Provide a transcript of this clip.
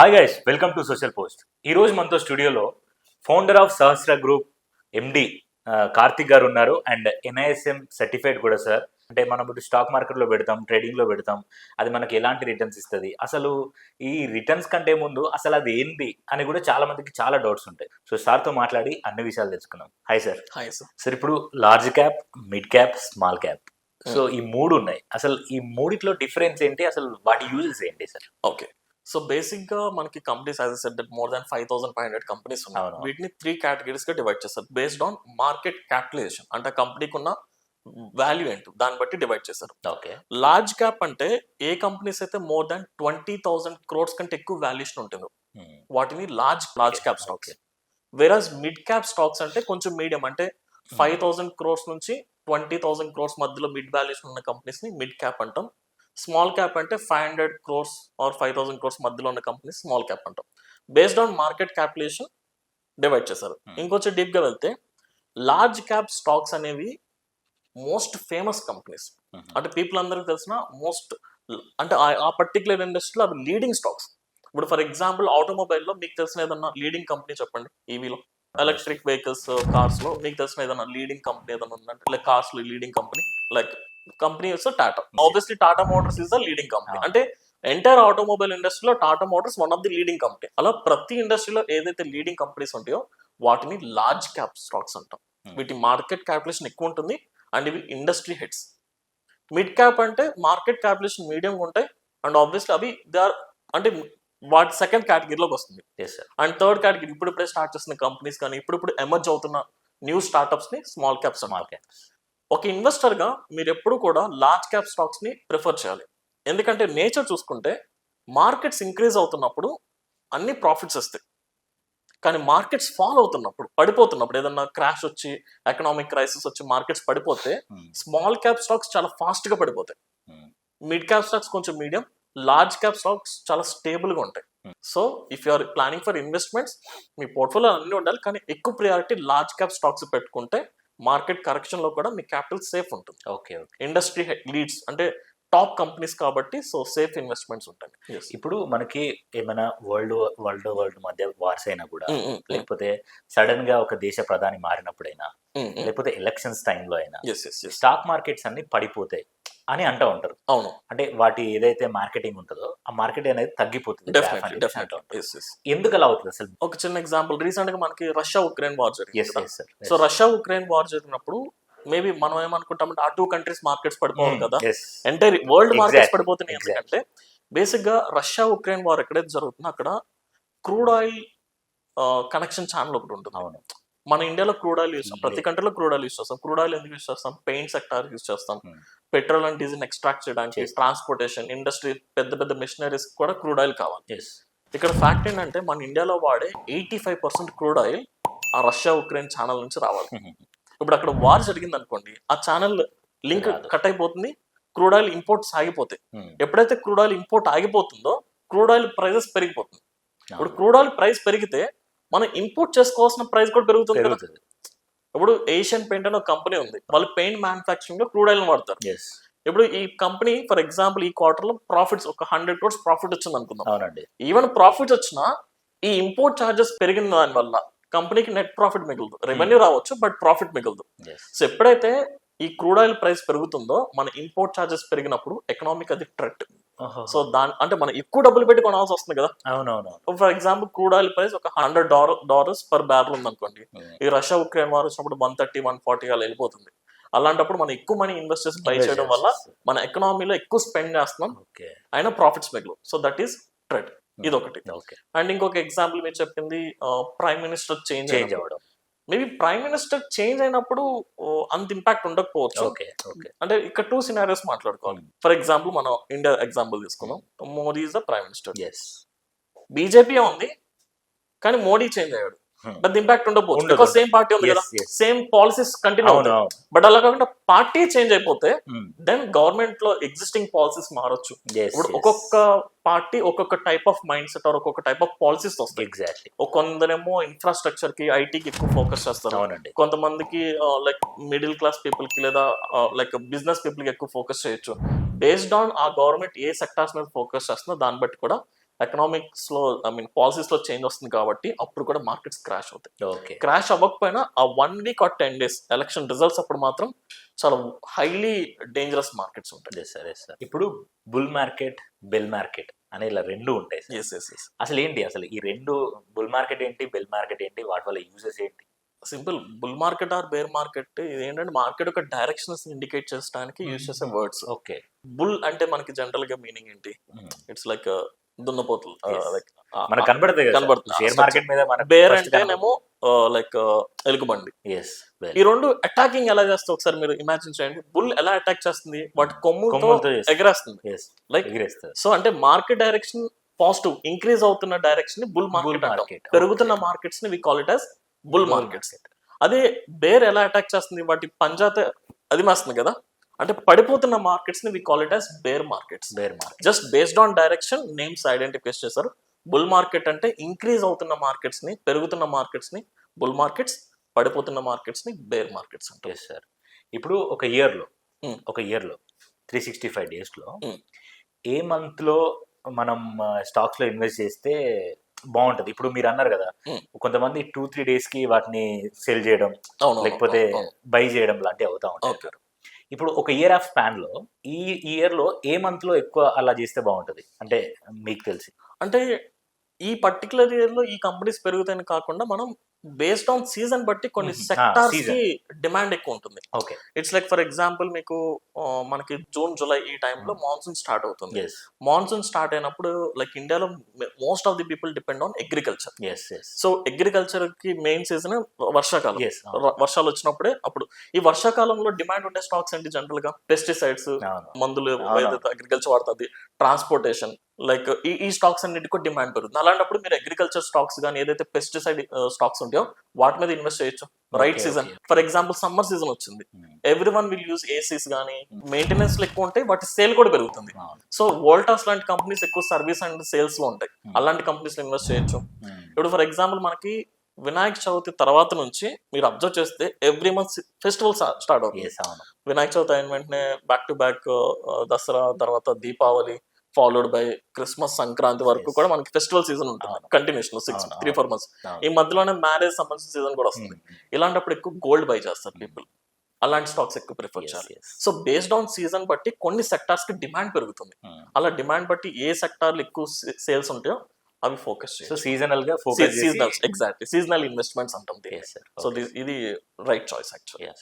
Hi guys, welcome to social post. ఈరోజు మనతో స్టూడియోలో ఫౌండర్ ఆఫ్ సహస్ర గ్రూప్ ఎండి కార్తిక్ గారు ఉన్నారు. అండ్ NISM సర్టిఫైడ్ కూడా సార్. అంటే మనం ఇప్పుడు స్టాక్ మార్కెట్లో పెడతాం, ట్రేడింగ్లో పెడతాం, అది మనకి ఎలాంటి రిటర్న్స్ ఇస్తుంది, అసలు ఈ రిటర్న్స్ కంటే ముందు అసలు అది ఏంటి అని కూడా చాలా మందికి చాలా డౌట్స్ ఉంటాయి. సో సార్తో మాట్లాడి అన్ని విషయాలు తెలుసుకున్నాం. Hi sir. Hi sir. Sir, ఇప్పుడు large cap, mid cap, small cap, so ఈ మూడు ఉన్నాయి. అసలు ఈ మూడిట్లో డిఫరెన్స్ ఏంటి, అసలు వాటి యూజెస్ ఏంటి సార్? ఓకే, సో బేసిక్ గా మనకి companies as said that more than 5500 companies ఉన్నాయి. అవును. వీటిని 3 కేటగిరీస్ గా డివైడ్ చేస్తారు బేస్డ్ ఆన్ మార్కెట్ క్యాపిటలైజేషన్, అంటే కంపెనీకి ఉన్న వాల్యూ ఏంటి దాన్ని బట్టి డివైడ్ చేస్తారు. ఓకే. లార్జ్ క్యాప్ అంటే ఏ కంపెనీస్ అయితే మోర్ దాన్ 20,000 crores కంటే ఎక్కువ వాల్యుయేషన్ ఉంటుందో వాటిని large cap stocks. Whereas mid cap stocks అంటే కొంచెం మీడియం, అంటే 5,000 crores నుంచి 20,000 crores మధ్యలో మిడ్ వాల్యుయేషన్ ఉన్న కంపెనీస్ ని మిడ్ క్యాప్ అంటాం. స్మాల్ క్యాప్ అంటే 500 crores ఆర్ 5,000 crores మధ్యలో ఉన్న కంపెనీస్ స్మాల్ క్యాప్ అంటాం. Based on market capitalisation divide చేశారు. ఇంకొంచెం డీప్ గా వెళ్తే లార్జ్ క్యాప్ స్టాక్స్ అనేవి మోస్ట్ ఫేమస్ కంపెనీస్, అంటే పీపుల్ అందరికి తెలిసిన మోస్ట్, అంటే ఆ పర్టికులర్ ఇండస్ట్రీలో అవి లీడింగ్ స్టాక్స్. ఇప్పుడు ఫర్ ఎగ్జాంపుల్ ఆటోమొబైల్లో మీకు తెలిసిన ఏదన్నా లీడింగ్ కంపెనీ చెప్పండి. ఈవీలో ఎలక్ట్రిక్ వెహికల్స్, కార్స్ లో మీకు తెలిసిన ఏదన్నా లీడింగ్ కంపెనీ ఏదైనా ఉందంటే, లైక్ కార్స్ లో leading company like company Tata. Obviously Tata Motors is the leading company. అంటే ఎంటైర్ ఆటోమొబైల్ ఇండస్ట్రీలో Tata Motors one of the leading company. అలా ప్రతి ఇండస్ట్రీలో ఏదైతే లీడింగ్ కంపెనీస్ ఉంటాయో వాటిని లార్జ్ క్యాప్ స్టాక్స్ అంటాం. వీటి మార్కెట్ క్యాపిటలైజేషన్ ఎక్కువ ఉంటుంది అండ్ ఇవి ఇండస్ట్రీ హెడ్స్. మిడ్ క్యాప్ అంటే మార్కెట్ క్యాపిటలైజేషన్ మీడియం ఉంటాయి అండ్ ఆబ్వియస్లీ అవి దే ఆర్, అంటే వాటి సెకండ్ కేటగిరీలోకి వస్తుంది. అండ్ థర్డ్ కేటగిరీ ఇప్పుడిప్పుడే స్టార్ట్ చేస్తున్న కంపెనీస్ కానీ ఇప్పుడు ఎమర్జ్ అవుతున్న న్యూ స్టార్ట్అప్స్ ని స్మాల్ క్యాప్స్. ఒక ఇన్వెస్టర్ గా మీరు ఎప్పుడు కూడా లార్జ్ క్యాప్ స్టాక్స్ ని ప్రిఫర్ చేయాలి. ఎందుకంటే నేచర్ చూసుకుంటే మార్కెట్స్ ఇంక్రీజ్ అవుతున్నప్పుడు అన్ని ప్రాఫిట్స్ వస్తాయి, కానీ మార్కెట్స్ ఫాల్ అవుతున్నప్పుడు, పడిపోతున్నప్పుడు, ఏదన్నా క్రాష్ వచ్చి ఎకనామిక్ క్రైసిస్ వచ్చి మార్కెట్స్ పడిపోతే స్మాల్ క్యాప్ స్టాక్స్ చాలా ఫాస్ట్ గా పడిపోతాయి. మిడ్ క్యాప్ స్టాక్స్ కొంచెం మీడియం, లార్జ్ క్యాప్ స్టాక్స్ చాలా స్టేబుల్ గా ఉంటాయి. So if you are planning for investments, మీ పోర్ట్ఫోలియో అన్ని ఉండాలి, కానీ ఎక్కువ ప్రియారిటీ లార్జ్ క్యాప్ స్టాక్స్ పెట్టుకుంటే మార్కెట్ కరెక్షన్ లో కూడా మీ క్యాపిటల్ సేఫ్ ఉంటుంది. ఓకే. ఇండస్ట్రీ లీడ్స్ అంటే టాప్ కంపెనీస్ కాబట్టి సో సేఫ్ ఇన్వెస్ట్మెంట్స్ ఉంటాయి. ఇప్పుడు మనకి ఏమైనా వరల్డ్ మధ్య వార్స్ అయినా కూడా, లేకపోతే సడన్ గా ఒక దేశ ప్రధాని మారినప్పుడైనా, లేకపోతే ఎలక్షన్స్ టైంలో అయినా స్టాక్ మార్కెట్స్ అన్ని పడిపోతాయి అని అంటూ ఉంటారు. అవును. అంటే వాటి ఏదైతే మార్కెటింగ్ ఉంటుందో ఆ మార్కెట్ అనేది తగ్గిపోతుంది. ఎందుకు అలా అవుతుంది అసలు? ఒక చిన్న ఎగ్జాంపుల్, రీసెంట్ గా మనకి రష్యా ఉక్రెయిన్ వార్ జరిగింది. సో రష్యా ఉక్రెయిన్ వార్ జరిగినప్పుడు మేబీ మనం ఏమనుకుంటామంటే ఆ 2 కంట్రీస్ మార్కెట్స్ పడిపోవాలి కదా, ఎంటైర్ వరల్డ్ మార్కెట్స్ పడిపోతున్నాయి. ఎందుకంటే బేసిక్ గా రష్యా ఉక్రెయిన్ వార్ ఎక్కడైతే జరుగుతుందో అక్కడ క్రూడ్ ఆయిల్ కనెక్షన్ ఛానల్ ఒకటి ఉంటుంది. అవును. మన ఇండియాలో క్రూడ్ ఆయిల్ యూస్, ప్రతి కంట్రీలో క్రూడ్ ఆయిల్ యూస్ చేస్తాం. క్రూడ్ ఆయిల్ ఎందుకు యూస్ చేస్తాం? పెయింట్ సెక్టార్ యూస్ చేస్తాం, పెట్రోల్ అండ్ డీజిల్ ఎక్స్ట్రాక్ట్ చేయడానికి, ట్రాన్స్పోర్టేషన్, ఇండస్ట్రీ, పెద్ద పెద్ద మిషనరీస్ కూడా క్రూడ్ ఆయిల్ కావాలి. ఇక్కడ ఫ్యాక్ట్ ఏంటంటే మన ఇండియాలో వాడే 85% క్రూడ్ ఆయిల్ ఆ రష్యా ఉక్రెయిన్ ఛానల్ నుంచి రావాలి. ఇప్పుడు అక్కడ వార్ జరిగింది అనుకోండి, ఆ ఛానల్ లింక్ కట్ అయిపోతుంది, క్రూడ్ ఆయిల్ ఇంపోర్ట్స్ ఆగిపోతాయి. ఎప్పుడైతే క్రూడ్ ఆయిల్ ఇంపోర్ట్ ఆగిపోతుందో క్రూడ్ ఆయిల్ ప్రైజెస్ పెరిగిపోతుంది. ఇప్పుడు క్రూడ్ ఆయిల్ ప్రైస్ పెరిగితే మనం ఇంపోర్ట్ చేసుకోవాల్సిన ప్రైస్ కూడా పెరుగుతుంది. ఇప్పుడు ఏషియన్ పెయింట్ అనే ఒక కంపెనీ ఉంది, వాళ్ళు పెయింట్ మ్యానుఫాక్చరింగ్ లో క్రూడ్ ఆయిల్ వాడతారు. ఇప్పుడు ఈ కంపెనీ ఫర్ ఎగ్జాంపుల్ ఈ క్వార్టర్ లో ప్రాఫిట్స్ ఒక 100 crores ప్రాఫిట్ వచ్చింది అనుకుందాం. ఈవెన్ ప్రాఫిట్స్ వచ్చినా ఈ ఇంపోర్ట్ చార్జెస్ పెరిగిన దాని వల్ల కంపెనీకి నెట్ ప్రాఫిట్ మిగలదు. రెవెన్యూ రావచ్చు బట్ ప్రాఫిట్ మిగలదు. సో ఎప్పుడైతే ఈ క్రూడ్ ఆయిల్ ప్రైస్ పెరుగుతుందో మన ఇంపోర్ట్ చార్జెస్ పెరిగినప్పుడు ఎకనామిక్ అది థ్రెట్. సో దాని అంటే మనం ఎక్కువ డబ్బులు పెట్టి కొనాల్సి వస్తుంది కదా. అవునవును. For example crude oil price ఒక $100 పర్ బ్యారల్ ఉంది అనుకోండి, ఈ రష్యా ఉక్రెయిన్ వార్ వచ్చినప్పుడు 130-140 అలా వెళ్ళిపోతుంది. అలాంటప్పుడు మనం ఎక్కువ మనీ ఇన్వెస్ట్ చేసి బై చేయడం వల్ల మన ఎకనామీలో ఎక్కువ స్పెండ్ చేస్తున్నాం, అయినా ప్రాఫిట్స్ మిగలవు. So that is threat. ఇది ఒకటి. అండ్ ఇంకొక ఎగ్జాంపుల్ మీరు చెప్పింది ప్రైమ్ మినిస్టర్ చేంజ్ అవ్వడం. మేబీ ప్రైమ్ మినిస్టర్ చేంజ్ అయినప్పుడు అంత ఇంపాక్ట్ ఉండకపోవచ్చు. అంటే ఇక్కడ 2 scenarios మాట్లాడుకోవాలి. ఫర్ ఎగ్జాంపుల్ మనం ఇండియా ఎగ్జాంపుల్ తీసుకుందాం. Modi is the prime minister, BJP ఉంది కానీ మోడీ చేంజ్ అయ్యాడు, పెద్ద ఇంపాక్ట్ ఉండకపోవచ్చు, బికాస్ సేమ్ పార్టీ ఉంది కదా, సేమ్ పాలసీస్ కంటిన్యూ అవుతాయి. బట్ అలా కాకుండా పార్టీ చేంజ్ అయిపోతే దెన్ గవర్నమెంట్ లో ఎగ్జిస్టింగ్ పాలసీస్ మారొచ్చు. ఇప్పుడు ఒక్కొక్క పార్టీ ఒక్కొక్క type of mindset or ఒక్కొక్క టైప్ ఆఫ్ పాలసీస్ వస్తాయి. కొందరేమో ఇన్ఫ్రాస్ట్రక్చర్ కి, ఐటీకి ఎక్కువ ఫోకస్ చేస్తారు. కొంతమందికి లైక్ మిడిల్ క్లాస్ పీపుల్ కి లేదా లైక్ బిజినెస్ పీపుల్ కి ఎక్కువ ఫోకస్ చేయొచ్చు. బేస్డ్ ఆన్ ఆ గవర్నమెంట్ ఏ సెక్టార్స్ మీద ఫోకస్ చేస్తుందో దాన్ని బట్టి కూడా ఎకనామిక్స్ లో పాలసీస్ లో చేంజ్ వస్తుంది కాబట్టి అప్పుడు కూడా మార్కెట్స్ క్రాష్ అవుతాయి. ఓకే. క్రాష్ అవ్వకపోయినా ఆ 1 week or 10 days election results అప్పుడు మాత్రం చాలా హైలీ డేంజరస్ మార్కెట్స్ ఉంటాయి. Yes sir, yes sir. ఇప్పుడు బుల్ మార్కెట్, బెల్ మార్కెట్ అని ఇలా రెండు ఉంటాయి సార్. ఎస్ ఎస్ ఎస్ అసలు ఏంటి అసలు ఈ రెండు, బుల్ మార్కెట్ ఏంటి, బెల్ మార్కెట్ ఏంటి, వాటి వల్ల యూజెస్ ఏంటి? Simple. Bull market or bear market ఇది ఏంటంటే మార్కెట్ యొక్క డైరెక్షన్స్ ఇండికేట్ చేయడానికి యూజ్ చేసే వర్డ్స్. ఓకే. బుల్ అంటే మనకి జనరల్ గా మీనింగ్ ఏంటి? ఇట్స్ లైక్ దున్నపోతులు. Yes. లైక్ మనకు కనబడతాయి కదా కనబడుతుంది. షేర్ మార్కెట్ మీద మనకు బేర్ first అంటేనేమో లైక్ ఎలుగుబండి. yes, bell. ఈ రెండు అటాకింగ్ ఎలా చేస్తాయి ఒకసారి మీరు ఇమాజిన్ చేయండి. బుల్ ఎలా అటాక్ చేస్తుంది? వాటి కొమ్ములతో కొమ్ములతో చేస్తుంది. ఎగరేస్తుంది. yes, లైక్ ఎగిరేస్తారు. సో అంటే మార్కెట్ డైరెక్షన్ పాజిటివ్ ఇంక్రీజ్ అవుతున్న డైరెక్షన్ ని బుల్ మార్కెట్ అంటాం. market, పెరుగుతున్న మార్కెట్స్ ని we call it as bull markets. అదే బేర్ ఎలా అటాక్ చేస్తుంది? వాటి పంజాతో అది మాస్తుంది కదా, అంటే పడిపోతున్న మార్కెట్స్ ని we call it as bear markets. Bear market. Just based on direction names identify చేశారు. బుల్ మార్కెట్ అంటే ఇంక్రీజ్ అవుతున్న మార్కెట్స్ ని, పెరుగుతున్న మార్కెట్స్ ని బుల్ మార్కెట్స్, పడిపోతున్న మార్కెట్స్ ని బేర్ మార్కెట్స్ అంటారు. Yes sir. ఇప్పుడు ఒక ఇయర్ లో Hmm. 365 days లో Hmm. ఏ మంత్ లో మనం స్టాక్స్ లో ఇన్వెస్ట్ చేస్తే బాగుంటది? ఇప్పుడు మీరు అన్నారు కదా Hmm. కొంతమంది 2-3 days కి వాటిని సెల్ చేయడం అవును, లేకపోతే అవును. బై చేయడం లాంటివి అవుతా ఉంటాయి. Okay. ఇప్పుడు ఒక ఇయర్ ఆఫ్ స్పాన్ లో ఈ ఇయర్ లో ఏ మంత్ లో ఎక్కువ అలా చేస్తే బాగుంటది అంటే మీకు తెలిసి? అంటే ఈ పర్టికులర్ ఇయర్ లో ఈ కంపెనీస్ పెరుగుతాయని కాకుండా మనం బేస్డ్ ఆన్ సీజన్ బట్టి కొన్ని Mhm. Sectors season. కి డిమాండ్ ఎక్కువ ఉంటుంది. Okay. It's like for example మీకు మనకి జూన్ జూలై ఈ టైంలో మాన్సూన్ స్టార్ట్ అవుతుంది. ఎస్, మాన్సూన్ స్టార్ట్ అయినప్పుడు లైక్ ఇండియాలో most of the people depend on agriculture. Yes, yes, so agriculture కి మెయిన్ సీజన్ వర్షాకాలం. ఎస్. వర్షాలు వచ్చినప్పుడే అప్పుడు ఈ వర్షాకాలంలో డిమాండ్ ఉండే స్టాక్స్ ఏంటి? జనరల్ గా పెస్టిసైడ్స్, మందులు ఏదైతే అగ్రికల్చర్ వాడుతుంది, ట్రాన్స్పోర్టేషన్, లైక్ ఈ స్టాక్స్ అన్నిటికీ డిమాండ్ పెరుగుతుంది. అలాంటప్పుడు మీరు అగ్రికల్చర్ స్టాక్స్ కానీ ఏదైతే పెస్టిసైడ్ స్టాక్స్ ఉంటాయో వాటి మీద ఇన్వెస్ట్ చేయొచ్చు. Right Okay, season. okay. For example summer season వచ్చింది, every one will use ACs కానీ మెయింటెనెన్స్ ఎక్కువ ఉంటాయి, వాటి సేల్ కూడా పెరుగుతుంది. సో వోల్టాస్ లాంటి కంపెనీస్ ఎక్కువ సర్వీస్ అండ్ సేల్స్ లో ఉంటాయి. అలాంటి కంపెనీస్ లో ఇన్వెస్ట్ చేయొచ్చు. ఇప్పుడు ఫర్ ఎగ్జాంపుల్ మనకి వినాయక చవితి తర్వాత నుంచి మీరు అబ్జర్వ్ చేస్తే ఎవ్రీ మంత్ ఫెస్టివల్ స్టార్ట్ అవుతుంది. వినాయక చవితి అయిన వెంటనే బ్యాక్ టు బ్యాక్ దసరా, తర్వాత Deepavali, followed by Christmas, Sankranti వరకు కూడా మనకి ఫెస్టివల్ సీజన్ ఉంటుంది కంటిన్యూషన్ 3-4 months. ఈ మధ్యలోనే మ్యారేజ్ సంబంధించిన సీజన్ కూడా వస్తుంది. ఇలాంటప్పుడు ఎక్కువ గోల్డ్ బై చేస్తారు పీపుల్. అలాంటి స్టాక్స్ ఎక్కువ ప్రిఫర్ చేయాలి. సో బేస్డ్ ఆన్ సీజన్ బట్టి కొన్ని సెక్టార్స్ కి డిమాండ్ పెరుగుతుంది. అలా డిమాండ్ బట్టి ఏ సెక్టార్లు ఎక్కువ సేల్స్ ఉంటాయో అవి ఫోకస్ చేయాలి. సో సీజనల్ గా focus seasonal, exactly seasonal investments అంటాం. Yes, sir. So Okay. ఇది రైట్ చాయిస్ యాక్చువల్లీ. Yes.